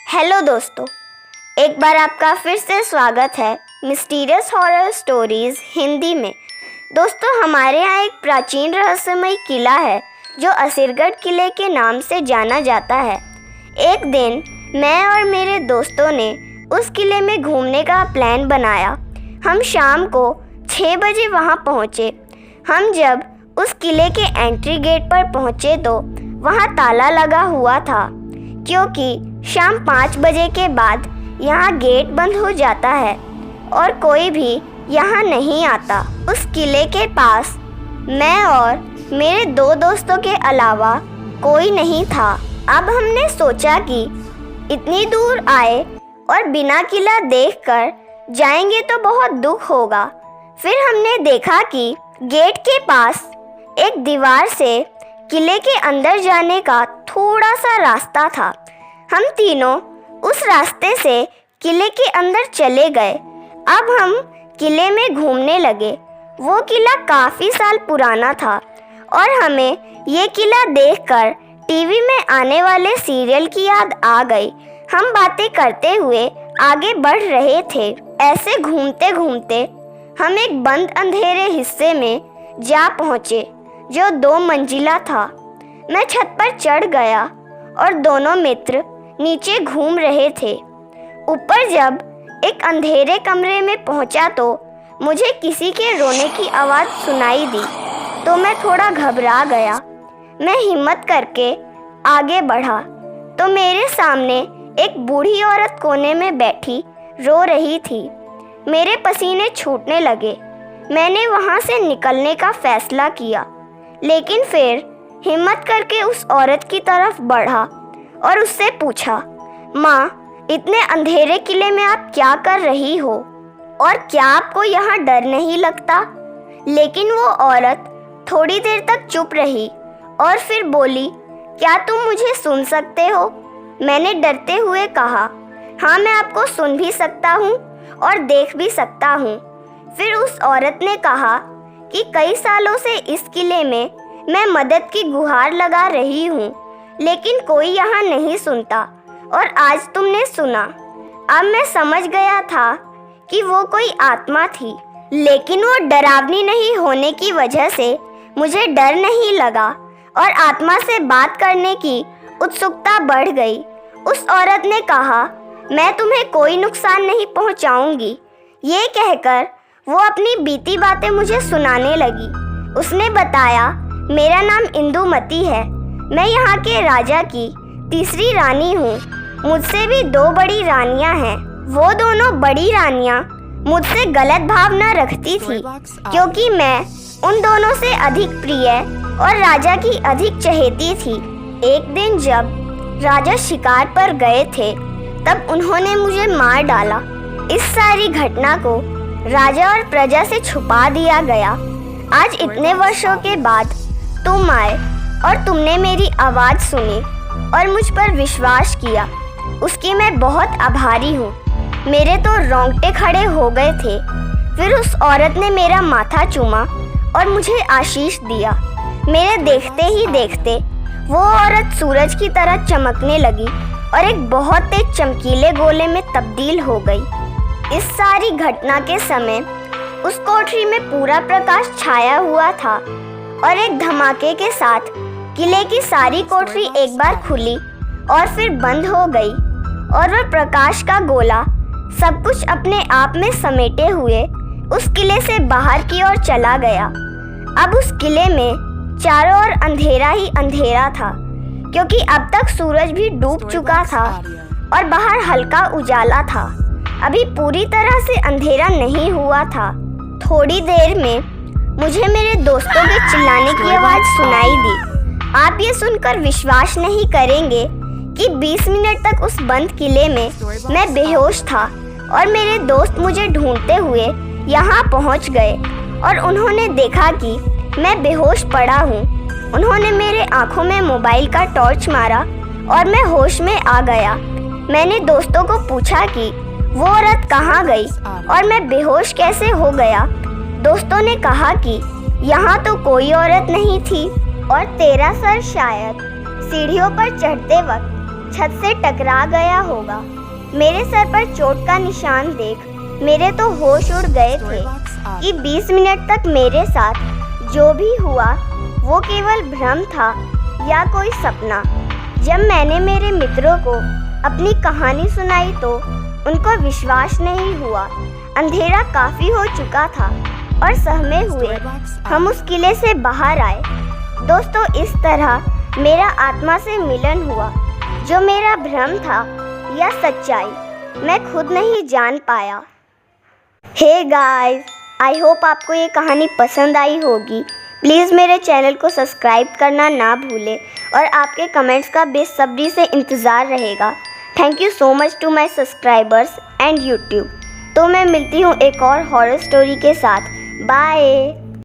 Hello दोस्तों, एक बार आपका फिर से स्वागत है मिस्टीरियस हॉरर स्टोरीज हिंदी में। दोस्तों, हमारे यहाँ एक प्राचीन रहस्यमय किला है जो असीरगढ़ किले के नाम से जाना जाता है। एक दिन मैं और मेरे दोस्तों ने उस किले में घूमने का प्लान बनाया। हम शाम को 6 बजे वहाँ पहुँचे। हम जब उस किले के एंट्री गेट पर पहुँचे तो वहाँ ताला लगा हुआ था, क्योंकि शाम 5 बजे के बाद यहाँ गेट बंद हो जाता है और कोई भी यहाँ नहीं आता। उस किले के पास मैं और मेरे 2 दोस्तों के अलावा कोई नहीं था। अब हमने सोचा कि इतनी दूर आए और बिना किला देखकर जाएंगे तो बहुत दुख होगा। फिर हमने देखा कि गेट के पास एक दीवार से किले के अंदर जाने का थोड़ा सा रास्ता था। हम तीनों उस रास्ते से किले के अंदर चले गए। अब हम किले में घूमने लगे। वो किला काफ़ी साल पुराना था और हमें ये किला देखकर टीवी में आने वाले सीरियल की याद आ गई। हम बातें करते हुए आगे बढ़ रहे थे। ऐसे घूमते घूमते हम एक बंद अंधेरे हिस्से में जा पहुँचे जो 2 मंजिला था। मैं छत पर चढ़ गया और दोनों मित्र नीचे घूम रहे थे। ऊपर जब एक अंधेरे कमरे में पहुंचा तो मुझे किसी के रोने की आवाज़ सुनाई दी तो मैं थोड़ा घबरा गया। मैं हिम्मत करके आगे बढ़ा तो मेरे सामने एक बूढ़ी औरत कोने में बैठी रो रही थी। मेरे पसीने छूटने लगे। मैंने वहां से निकलने का फैसला किया, लेकिन फिर हिम्मत करके उस औरत की तरफ बढ़ा और उससे पूछा, माँ, इतने अंधेरे किले में आप क्या कर रही हो और क्या आपको यहाँ डर नहीं लगता? लेकिन वो औरत थोड़ी देर तक चुप रही और फिर बोली, क्या तुम मुझे सुन सकते हो? मैंने डरते हुए कहा, हाँ, मैं आपको सुन भी सकता हूँ और देख भी सकता हूँ। फिर उस औरत ने कहा कि कई सालों से इस किले में मैं मदद की गुहार लगा रही हूँ, लेकिन कोई यहाँ नहीं सुनता और आज तुमने सुना। अब मैं समझ गया था कि वो कोई आत्मा थी, लेकिन वो डरावनी नहीं होने की वजह से मुझे डर नहीं लगा और आत्मा से बात करने की उत्सुकता बढ़ गई। उस औरत ने कहा, मैं तुम्हें कोई नुकसान नहीं पहुँचाऊँगी। ये कहकर वो अपनी बीती बातें मुझे सुनाने लगी। उसने बताया, मेरा नाम इंदुमती है। मैं यहाँ के राजा की तीसरी रानी हूँ। मुझसे भी 2 बड़ी रानियाँ हैं। वो दोनों बड़ी रानियाँ मुझसे गलत भावना रखती थी, क्योंकि मैं उन दोनों से अधिक प्रिय और राजा की अधिक चहेती थी। एक दिन जब राजा शिकार पर गए थे तब उन्होंने मुझे मार डाला। इस सारी घटना को राजा और प्रजा से छुपा दिया गया। आज इतने वर्षों के बाद तुम आए और तुमने मेरी आवाज़ सुनी और मुझ पर विश्वास किया, उसकी मैं बहुत आभारी हूँ। मेरे तो रोंगटे खड़े हो गए थे। फिर उस औरत ने मेरा माथा चूमा और मुझे आशीष दिया। मेरे देखते ही देखते वो औरत सूरज की तरह चमकने लगी और एक बहुत तेज चमकीले गोले में तब्दील हो गई। इस सारी घटना के समय उस कोठरी में पूरा प्रकाश छाया हुआ था और एक धमाके के साथ किले की सारी कोठरी एक बार खुली और फिर बंद हो गई और वह प्रकाश का गोला सब कुछ अपने आप में समेटे हुए उस किले से बाहर की ओर चला गया। अब उस किले में चारों ओर अंधेरा ही अंधेरा था, क्योंकि अब तक सूरज भी डूब चुका था और बाहर हल्का उजाला था। अभी पूरी तरह से अंधेरा नहीं हुआ था। थोड़ी देर में मुझे मेरे दोस्तों के चिल्लाने की आवाज़ सुनाई दी। आप ये सुनकर विश्वास नहीं करेंगे कि 20 मिनट तक उस बंद किले में मैं बेहोश था और मेरे दोस्त मुझे ढूंढते हुए यहाँ पहुँच गए और उन्होंने देखा कि मैं बेहोश पड़ा हूँ। उन्होंने मेरे आँखों में मोबाइल का टॉर्च मारा और मैं होश में आ गया। मैंने दोस्तों को पूछा कि वो औरत कहाँ गई और मैं बेहोश कैसे हो गया। दोस्तों ने कहा कि यहाँ तो कोई औरत नहीं थी और तेरा सर शायद सीढ़ियों पर चढ़ते वक्त छत से टकरा गया होगा। मेरे सर पर चोट का निशान देख मेरे तो होश उड़ गए थे कि 20 मिनट तक मेरे साथ जो भी हुआ वो केवल भ्रम था या कोई सपना। जब मैंने मेरे मित्रों को अपनी कहानी सुनाई तो उनको विश्वास नहीं हुआ। अंधेरा काफ़ी हो चुका था और सहमे हुए हम उस किले से बाहर आए। दोस्तों, इस तरह मेरा आत्मा से मिलन हुआ। जो मेरा भ्रम था या सच्चाई मैं खुद नहीं जान पाया। हे गाइस, आई होप आपको ये कहानी पसंद आई होगी। प्लीज़ मेरे चैनल को सब्सक्राइब करना ना भूलें और आपके कमेंट्स का बेसब्री से इंतज़ार रहेगा। Thank you so much to my subscribers and YouTube. तो मैं मिलती हूँ एक और हॉरर स्टोरी के साथ। बाय।